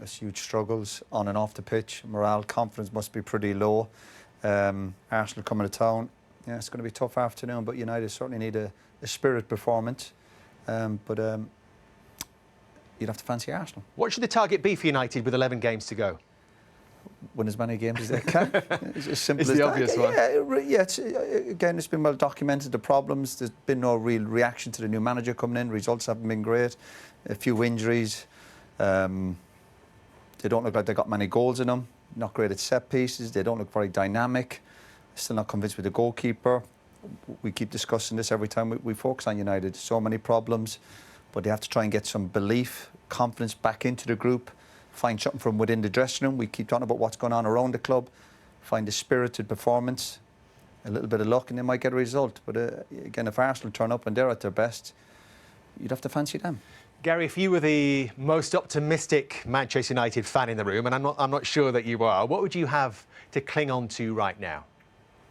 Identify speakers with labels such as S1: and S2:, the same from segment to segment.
S1: There's huge struggles on and off the pitch. Morale, confidence must be pretty low. Arsenal coming to town. Yeah, it's going to be a tough afternoon, but United certainly need a spirit performance. But you'd have to fancy Arsenal.
S2: What should the target be for United with 11 games to go?
S1: Win as many games as they can. It's as simple
S2: it's
S1: as
S2: the
S1: that.
S2: obvious one.
S1: Again, it's been well documented, the problems. There's been no real reaction to the new manager coming in. Results haven't been great. A few injuries. They don't look like they've got many goals in them. Not great at set pieces. They don't look very dynamic. Still not convinced with the goalkeeper. We keep discussing this every time we focus on United. So many problems, but they have to try and get some belief, confidence back into the group. Find something from within the dressing room. We keep talking about what's going on around the club. Find a spirited performance, a little bit of luck, and they might get a result. But again, if Arsenal turn up and they're at their best, you'd have to fancy them.
S2: Gary, if you were the most optimistic Manchester United fan in the room, and I'm not sure that you are, what would you have to cling on to right now?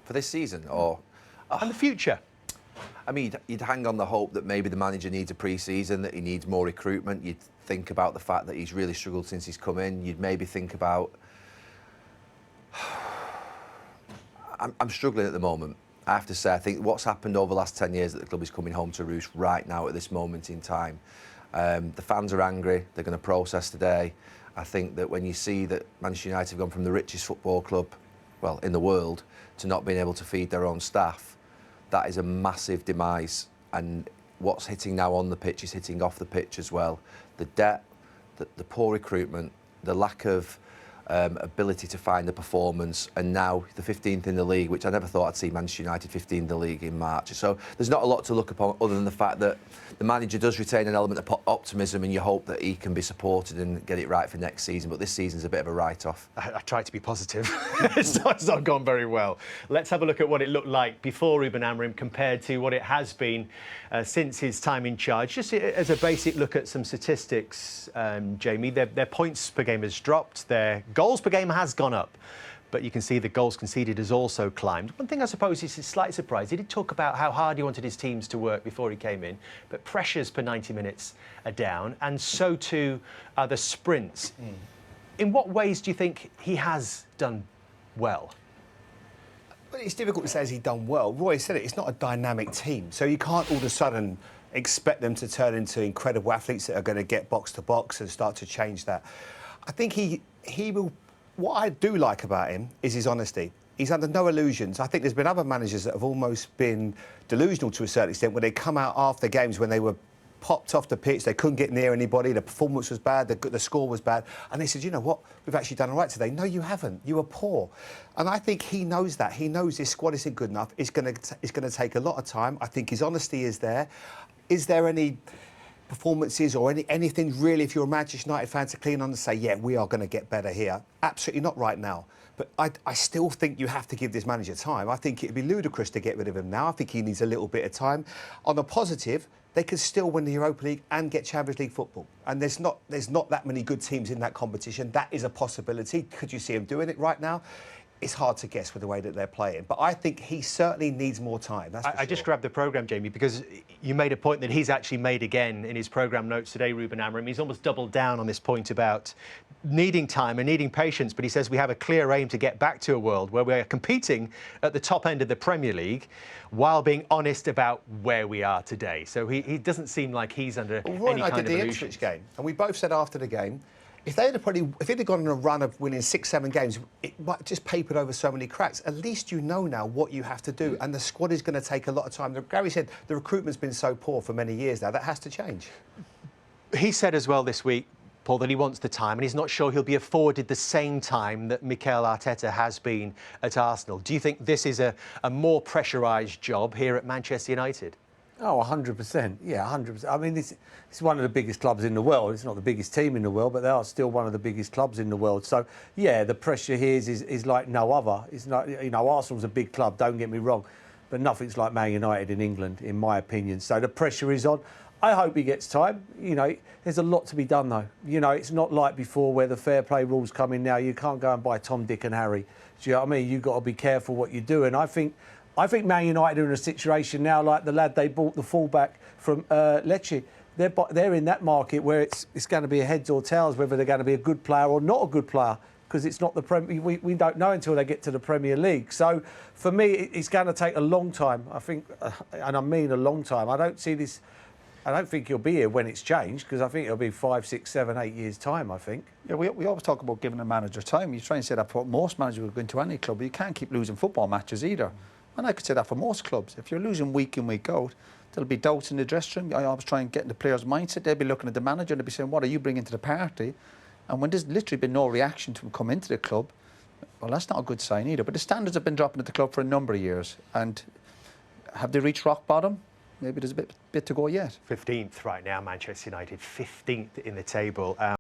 S3: For this season, or
S2: and the future?
S3: I mean, you'd hang on the hope that maybe the manager needs a pre-season, that he needs more recruitment. You'd think about the fact that he's really struggled since he's come in. You'd maybe think about... I'm struggling at the moment. I have to say, I think what's happened over the last 10 years that the club is coming home to roost right now at this moment in time. The fans are angry. They're going to process today. I think that when you see that Manchester United have gone from the richest football club, well, in the world, to not being able to feed their own staff, that is a massive demise. And what's hitting now on the pitch is hitting off the pitch as well. The debt, the poor recruitment, the lack of ability to find the performance, and now the 15th in the league, which I never thought I'd see Manchester United 15th in the league in March. So there's not a lot to look upon other than the fact that the manager does retain an element of optimism, and you hope that he can be supported and get it right for next season. But this season's a bit of a write-off.
S2: I tried to be positive. It's not gone very well. Let's have a look at what it looked like before Ruben Amorim compared to what it has been since his time in charge. Just as a basic look at some statistics, Jamie, their points per game has dropped, their goals per game has gone up, but you can see the goals conceded has also climbed. One thing I suppose is a slight surprise. He did talk about how hard he wanted his teams to work before he came in, but pressures per 90 minutes are down, and so too are the sprints. In what ways do you think he has done well?
S4: Well, it's difficult to say has he done well. Roy said it, it's not a dynamic team, so you can't all of a sudden expect them to turn into incredible athletes that are going to get box to box and start to change that. I think he will. What I do like about him is his honesty. He's under no illusions. I think there's been other managers that have almost been delusional to a certain extent, where they come out after games when they were popped off the pitch, they couldn't get near anybody, the performance was bad, the score was bad, and they said, you know what, we've actually done all right today. No, you haven't. You were poor. And I think he knows that. He knows his squad isn't good enough. It's going to take a lot of time. I think his honesty is there. Is there any performances or anything really, if you're a Manchester United fan, to clean on and say, yeah, we are going to get better here? Absolutely not right now. But I still think you have to give this manager time. I think it'd be ludicrous to get rid of him now. I think he needs a little bit of time. On a positive, they could still win the Europa League and get Champions League football. And there's not that many good teams in that competition. That is a possibility. Could you see him doing it right now? It's hard to guess with the way that they're playing. But I think he certainly needs more time. That's for sure.
S2: I just grabbed the programme, Jamie, because you made a point that he's actually made again in his programme notes today, Ruben Amorim. He's almost doubled down on this point about needing time and needing patience. But he says we have a clear aim to get back to a world where we're competing at the top end of the Premier League while being honest about where we are today. So he doesn't seem like he's under any kind of
S4: the
S2: illusion.
S4: Ipswich game, and we both said after the game, if they'd have gone on a run of winning 6-7 games, it might have just papered over so many cracks. At least you know now what you have to do, and the squad is going to take a lot of time. Gary said the recruitment's been so poor for many years now. That has to change.
S2: He said as well this week, Paul, that he wants the time, and he's not sure he'll be afforded the same time that Mikel Arteta has been at Arsenal. Do you think this is a more pressurised job here at Manchester United?
S5: Oh, 100%. Yeah, 100%. I mean, it's one of the biggest clubs in the world. It's not the biggest team in the world, but they are still one of the biggest clubs in the world. So, yeah, the pressure here is like no other. It's not, you know, Arsenal's a big club, don't get me wrong, but nothing's like Man United in England, in my opinion. So the pressure is on. I hope he gets time. You know, there's a lot to be done, though. You know, it's not like before where the fair play rules come in now. You can't go and buy Tom, Dick and Harry. Do you know what I mean? You've got to be careful what you do. And I think Man United are in a situation now like the lad they bought, the fullback from Lecce. they're in that market where it's going to be a heads or tails whether they're going to be a good player or not a good player, because it's not we don't know until they get to the Premier League. So for me, it's going to take a long time, I think, and I mean a long time. I don't think he'll be here when it's changed, because I think it'll be 5, 6, 7, 8 years' time, I think.
S1: Yeah, we always talk about giving a manager time. You try and say that for most managers who go into any club, but you can't keep losing football matches either. And I could say that for most clubs. If you're losing week in, week out, there'll be doubts in the dressing room. I always try and get in the players' mindset. They'll be looking at the manager and they'll be saying, what are you bringing to the party? And when there's literally been no reaction to him come into the club, well, that's not a good sign either. But the standards have been dropping at the club for a number of years. And have they reached rock bottom? Maybe there's a bit to go yet.
S2: 15th right now, Manchester United, 15th in the table.